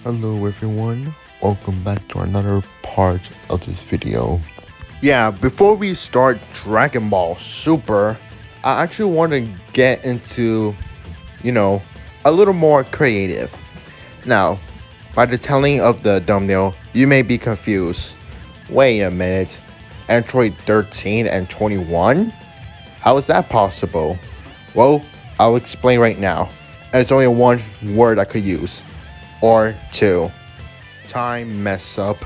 Hello everyone, welcome back to another part of this video. Yeah, before we start Dragon Ball Super, I actually want to get into, a little more creative. Now, by the telling of the thumbnail, you may be confused. Wait a minute, Android 13 and 21? How is that possible? Well, I'll explain right now. There's only one word I could use. Or two. Time mess up.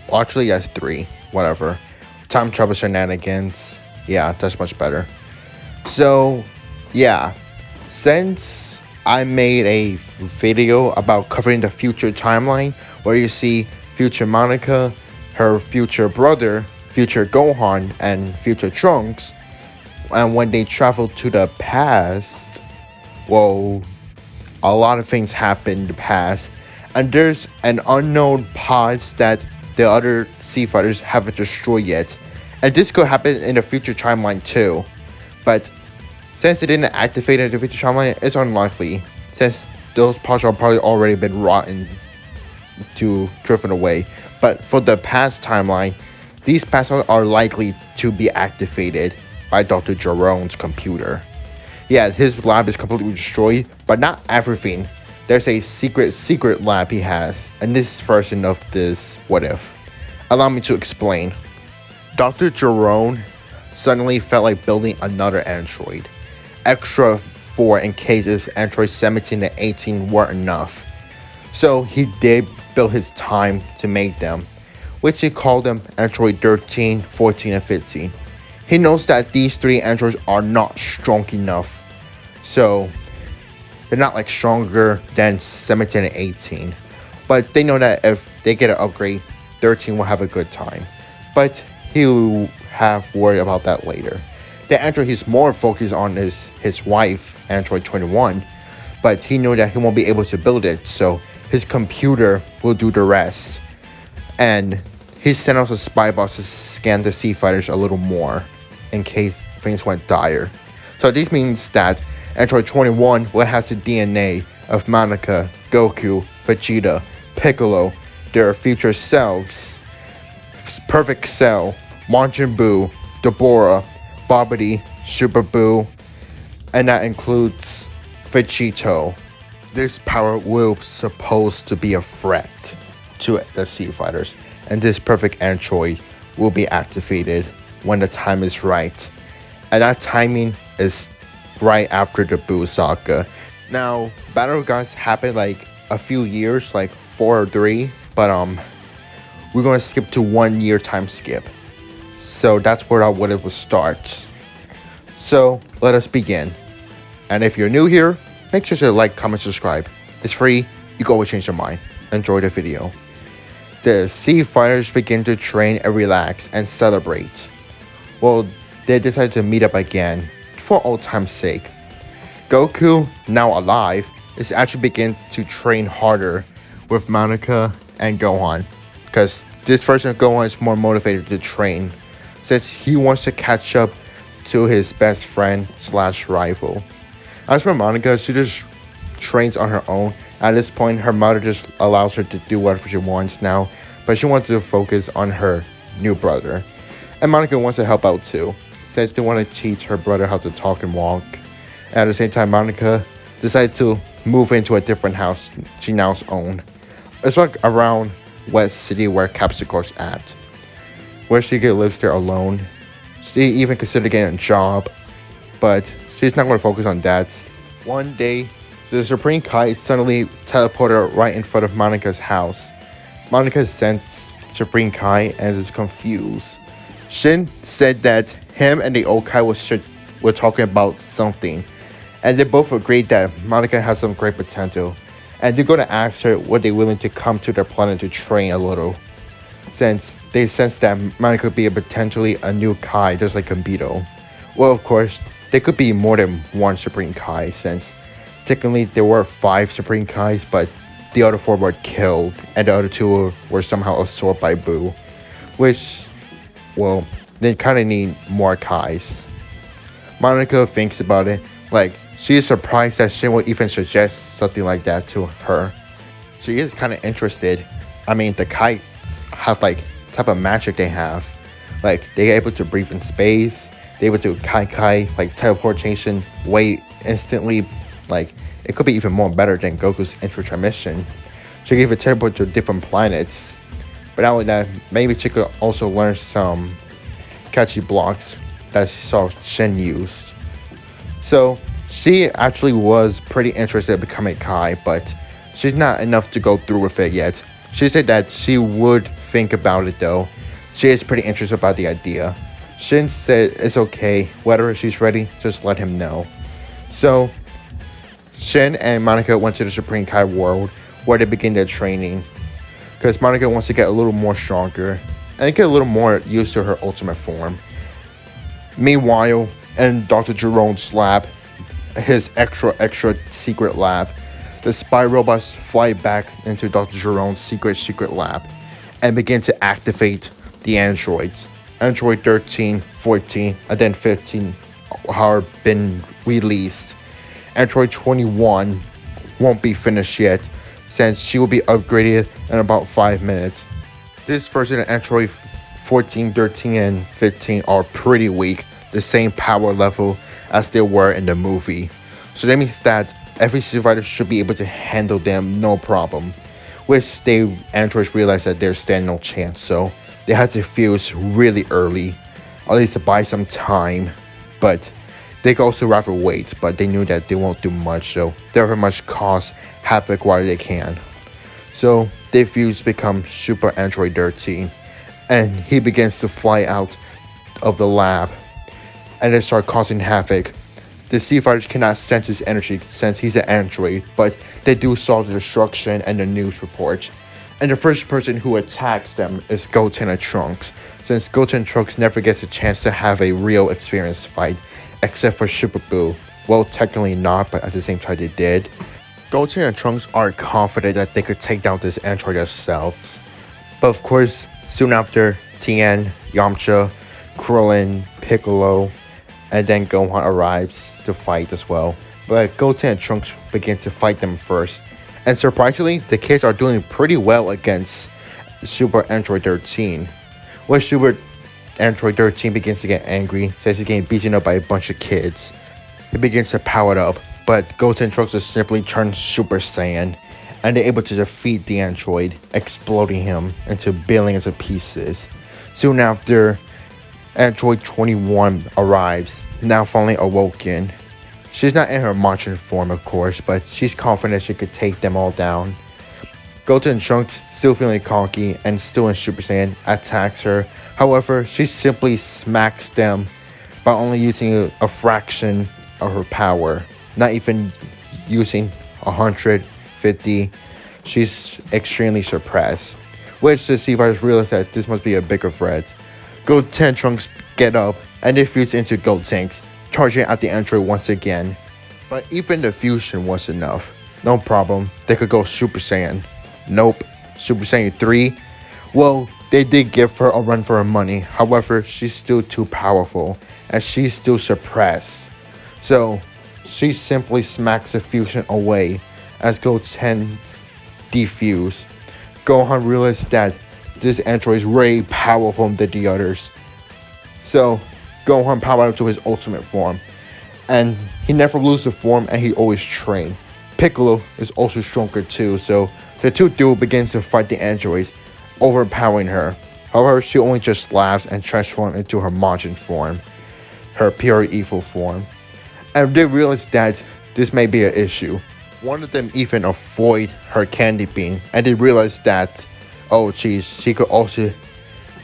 Well, actually, yes, three. Whatever. Time trouble shenanigans. Yeah, that's much better. So, yeah. Since I made a video about covering the future timeline, where you see future Monica, her future brother, future Gohan, and future Trunks, and when they travel to the past, well, a lot of things happen in the past, and there's an unknown pods that the other sea fighters haven't destroyed yet, and this could happen in the future timeline too, but since it didn't activate in the future timeline, it's unlikely, since those pods are probably already been rotten to driven away. But for the past timeline, these pads are likely to be activated by Dr. Jerome's computer. Yeah, his lab is completely destroyed, but not everything. There's a secret lab he has, and this version of this what if. Allow me to explain. Dr. Jerome suddenly felt like building another android. Extra 4 in case his android 17 and 18 weren't enough. So he did build his time to make them, which he called them Android 13, 14, and 15. He knows that these 3 androids are not strong enough. So they're not like stronger than 17 and 18. But they know that if they get an upgrade, 13 will have a good time. But he'll have worry about that later. The android he's more focused on is his wife, Android 21. But he knew that he won't be able to build it, so his computer will do the rest. And he sent out a spy boss to scan the sea fighters a little more in case things went dire. So this means that Android 21 will have the DNA of Monica, Goku, Vegeta, Piccolo, their future selves, Perfect Cell, Majin Buu, Deborah, Babidi, Super Buu, and that includes Vegito. This power will supposed to be a threat to the sea fighters, and this perfect android will be activated when the time is right, and that timing is right after the Buu saga. Now, Battle Gods happened like a few years, like 4 or 3, but we're gonna skip to 1 year time skip. So that's where our what it will start. So let us begin. And if you're new here, make sure to like, comment, subscribe. It's free. You can always change your mind. Enjoy the video. The sea fighters begin to train and relax and celebrate. Well, they decided to meet up again for old time's sake. Goku, now alive, is actually begin to train harder with Monica and Gohan, because this version of Gohan is more motivated to train since he wants to catch up to his best friend / rival. As for Monica, she just trains on her own. At this point, her mother just allows her to do whatever she wants now, but she wants to focus on her new brother. And Monica wants to help out too, since they want to teach her brother how to talk and walk. And at the same time, Monica decides to move into a different house she now owns. It's like around West City where Capsicor's at, where she lives there alone. She even considered getting a job, but she's not going to focus on that. One day, the Supreme Kai suddenly teleported right in front of Monica's house. Monica sensed Supreme Kai and is confused. Shin said that him and the old Kai were talking about something, and they both agreed that Monica has some great potential, and they're going to ask her would they willing to come to their planet to train a little, since they sense that Monica could be potentially a new Kai just like Gambito. Well, of course, there could be more than one Supreme Kai, since technically there were 5 Supreme Kais, but the other 4 were killed, and the other 2 were somehow absorbed by Buu, which, well, they kind of need more Kais. Monica thinks about it, like, she is surprised that Shin would even suggest something like that to her. she is kind of interested. I mean, the kite have like type of magic they have. Like they're able to breathe in space. They're able to kai like teleportation, wait instantly. Like it could be even more better than Goku's intro transmission. She gave a teleport to different planets. But not only that, maybe she could also learn some catchy blocks that she saw Shin used. So she actually was pretty interested in becoming Kai, but she's not enough to go through with it yet. She said that she would think about it though. She is pretty interested about the idea. Shin said it's okay, whether she's ready, just let him know. So Shin and Monica went to the Supreme Kai world where they begin their training. Because Monica wants to get a little more stronger and get a little more used to her ultimate form. Meanwhile, in Dr. Jerome's lab, his extra secret lab, the spy robots fly back into Dr. Jerome's secret lab and begin to activate the androids. Android 13, 14, and then 15 have been released. Android 21 won't be finished yet, since she will be upgraded in about 5 minutes. This version of Android 14, 13, and 15 are pretty weak, the same power level as they were in the movie. So that means that every survivor should be able to handle them no problem. Which androids realize that they're standing no chance, so they had to fuse really early, at least to buy some time. But they could also rather wait, but they knew that they won't do much, so they very much cause havoc while they can. So they fuse become Super Android 13, and he begins to fly out of the lab and then start causing havoc. The Sea Fighters cannot sense his energy since he's an android, but they do saw the destruction and the news report. And the first person who attacks them is Goten and Trunks, since Goten and Trunks never gets a chance to have a real experienced fight, except for Super Buu. Well, technically not, but at the same time they did. Goten and Trunks are confident that they could take down this android themselves. But of course, soon after, Tien, Yamcha, Krillin, Piccolo, and then Gohan arrives to fight as well. But Goten and Trunks begin to fight them first. And surprisingly, the kids are doing pretty well against Super Android 13. When Super Android 13 begins to get angry, says he's getting beaten up by a bunch of kids, he begins to power up. But Goten and Trunks just simply turn Super Saiyan, and they're able to defeat the android, exploding him into billions of pieces. Soon after, Android 21 arrives, now finally awoken. She's not in her Machin form, of course, but she's confident she could take them all down. Goten and Trunks, still feeling cocky and still in Super Saiyan, attacks her. However, she simply smacks them by only using a fraction of her power. Not even using 150. She's extremely suppressed. Which the Sea Fighters realize that this must be a bigger threat. Goten and Trunks get up and they fuse into Gotenks, charging at the android once again. But even the fusion was enough. No problem, they could go Super Saiyan. Nope. Super Saiyan 3? Well, they did give her a run for her money. However, she's still too powerful, and she's still suppressed. So, she simply smacks the fusion away as Gotenks defuse. Gohan realized that this android is way powerful than the others. So, Gohan powered up to his ultimate form. And he never loses the form, and he always trains. Piccolo is also stronger too, so the two dudes begins to fight the androids, overpowering her. However, she only just laughs and transforms into her Majin form, her pure evil form. And they realize that this may be an issue. One of them even avoid her candy bean, and they realize that, oh geez, she could also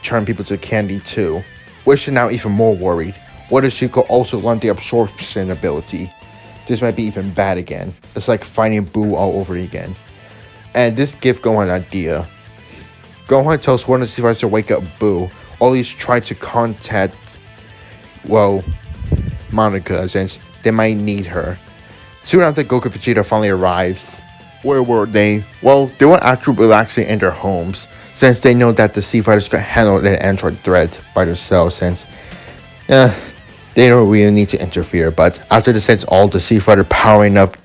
turn people to candy too. Which is now even more worried. What if she could also learn the absorption ability? This might be even bad again. It's like fighting Boo all over again. And this gives Gohan an idea. Gohan tells one of the Sea Fighters to wake up Boo, or at least try to contact, well, Monica, since they might need her. Soon after Goku and Vegeta finally arrives, where were they? Well, they were actually relaxing in their homes, since they know that the Sea Fighters could handle the android threat by themselves, since they don't really need to interfere. But after they sense all the Sea Fighter powering up,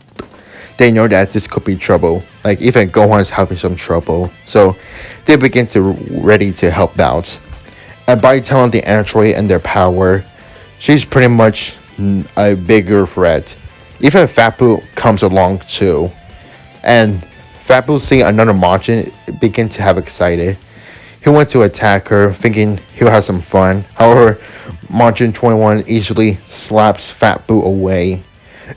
they know that this could be trouble. Like even Gohan's having some trouble, so they begin to ready to help out. And by telling the android and their power, she's pretty much a bigger threat. Even Fapu comes along too, and Fapu seeing another Majin begin to have excited. He went to attack her, thinking he'll have some fun. However, Majin 21 easily slaps Fat Boo away,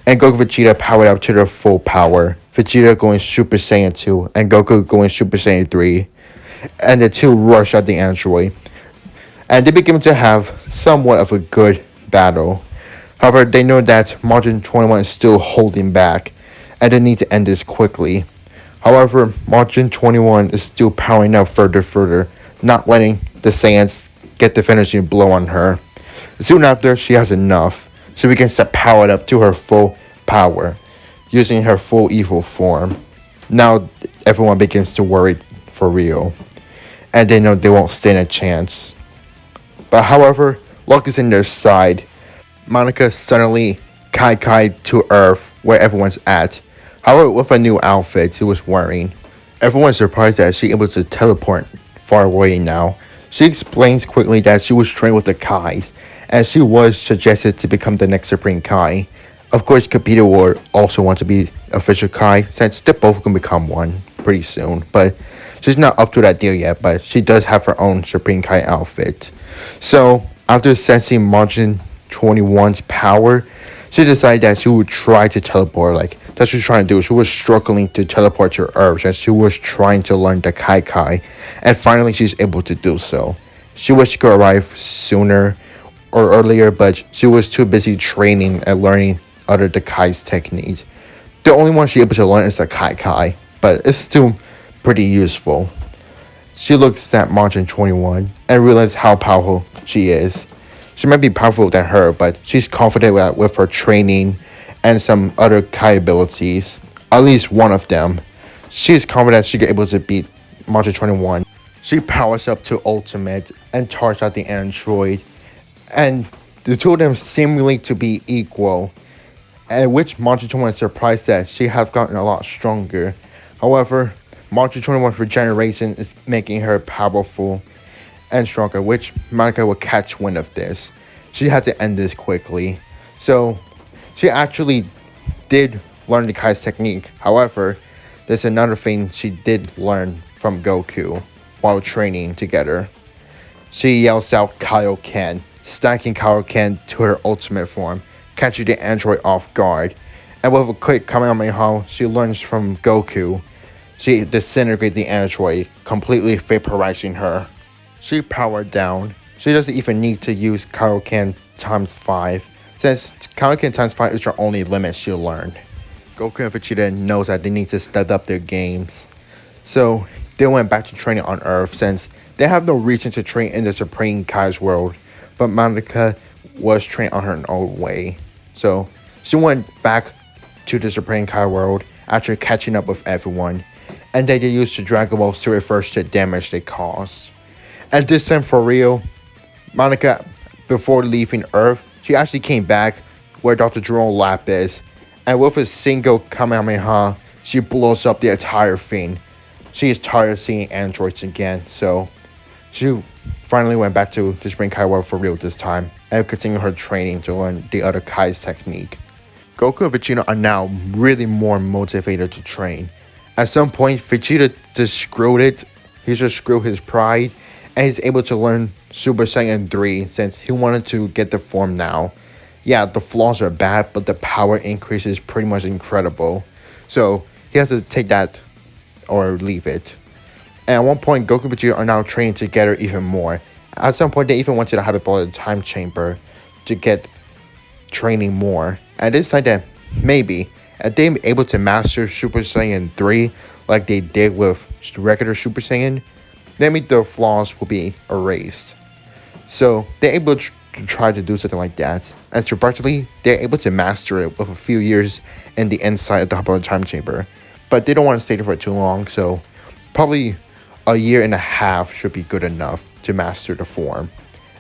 and Goku and Vegeta powered up to their full power. Vegeta going Super Saiyan 2, and Goku going Super Saiyan 3, and the two rush at the android, and they begin to have somewhat of a good battle. However, they know that Majin 21 is still holding back, and they need to end this quickly. However, Majin 21 is still powering up further, not letting the Saiyans get the finishing blow on her. Soon after, she has enough. She begins to power up to her full power, using her full evil form. Now, everyone begins to worry for real, and they know they won't stand a chance. But however, luck is in their side. Monica suddenly kai to Earth, where everyone's at. However, with a new outfit she was wearing, everyone's surprised that she's able to teleport far away now. She explains quickly that she was trained with the Kais, and she was suggested to become the next Supreme Kai. Of course, Capita will also want to be official Kai, since they both can become one pretty soon. But she's not up to that deal yet, but she does have her own Supreme Kai outfit. So, after sensing Majin 21's power, she decided that she would try to teleport. Like, that's what she was trying to do. She was struggling to teleport to Earth, and she was trying to learn the Kai. And finally, she's able to do so. She wished she could arrive sooner or earlier, but she was too busy training and learning other Kai's techniques. The only one she's able to learn is the Kai, but it's still pretty useful. She looks at Majin 21 and realizes how powerful she is. She might be powerful than her, but she's confident with her training and some other Kai abilities. At least one of them. She is confident she'll be able to beat Majin 21. She powers up to Ultimate and charges out the android. And the two of them seemingly to be equal. At which Majin 21 is surprised that she has gotten a lot stronger. However, Majin 21's regeneration is making her powerful and stronger, which Monica will catch wind of this. She had to end this quickly. So, she actually did learn the Kai's technique. However, there's another thing she did learn from Goku while training together. She yells out Kaioken, stacking Kaioken to her ultimate form, catching the android off guard. And with a quick Kamehameha she learns from Goku, she disintegrates the android, completely vaporizing her. She powered down. She doesn't even need to use Kaioken times 5, since Kaioken times 5 is her only limit she'll learn. Goku and Vegeta knows that they need to step up their games. So they went back to training on Earth, since they have no reason to train in the Supreme Kai's world. But Monica was trained on her own way. So she went back to the Supreme Kai world after catching up with everyone. And they used the Dragon Balls to reverse the damage they caused. And this time for real, Monica, before leaving Earth, she actually came back where Dr. Jerome Lab is. And with a single Kamehameha, she blows up the entire thing. She is tired of seeing androids again, so she finally went back to the Supreme Kai world for real this time and continued her training to learn the other Kai's technique. Goku and Vegeta are now really more motivated to train. At some point, Vegeta just screwed it. He just screwed his pride, and he's able to learn Super Saiyan 3 since he wanted to get the form now. Yeah, the flaws are bad, but the power increase is pretty much incredible. So he has to take that or leave it. And at one point, Goku and Vegeta are now training together even more. At some point, they even went to the hyperbolic time chamber to get training more. And they decided that maybe if they're able to master Super Saiyan 3 like they did with regular Super Saiyan, maybe the flaws will be erased. So they're able to try to do something like that. And surprisingly, they're able to master it with a few years in the inside of the hyperbolic time chamber. But they don't want to stay there for too long, so probably a year and a half should be good enough to master the form.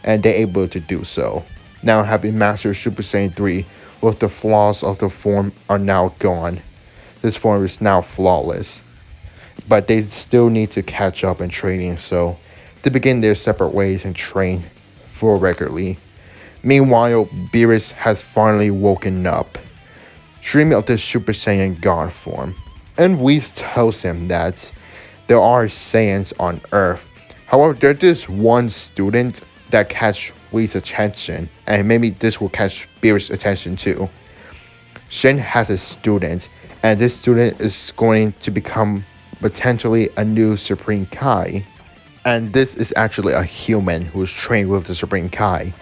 And they're able to do so. Now having mastered Super Saiyan 3 with the flaws of the form are now gone. this form is now flawless. But they still need to catch up in training, so they begin their separate ways and train full regularly. Meanwhile, Beerus has finally woken up, dreaming of the Super Saiyan God form. And Whis tells him that there are Saiyans on Earth. However, there's this one student that catch Whis' attention, and maybe this will catch Beerus' attention too. Shin has a student, and this student is going to become potentially a new Supreme Kai. And this is actually a human who is trained with the Supreme Kai.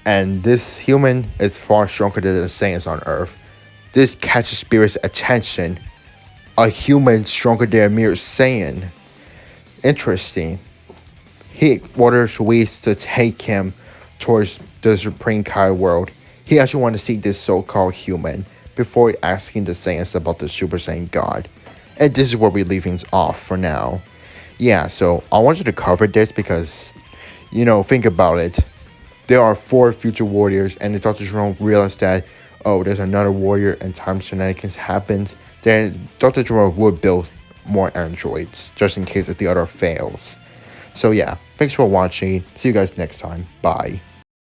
And this human is far stronger than the Saiyans on Earth. This catches Beerus' attention. A human stronger than a mere Saiyan. Interesting. He orders Whis to take him towards the Supreme Kai world. He actually wants to see this so-called human before asking the Saiyans about the Super Saiyan God. And this is where we leave things off for now. Yeah, so I wanted to cover this because, think about it. There are 4 future warriors, and if Dr. Jerome realized that, oh, there's another warrior and time shenanigans happens, then Dr. Jerome would build more androids, just in case if the other fails. So yeah, thanks for watching. See you guys next time. Bye.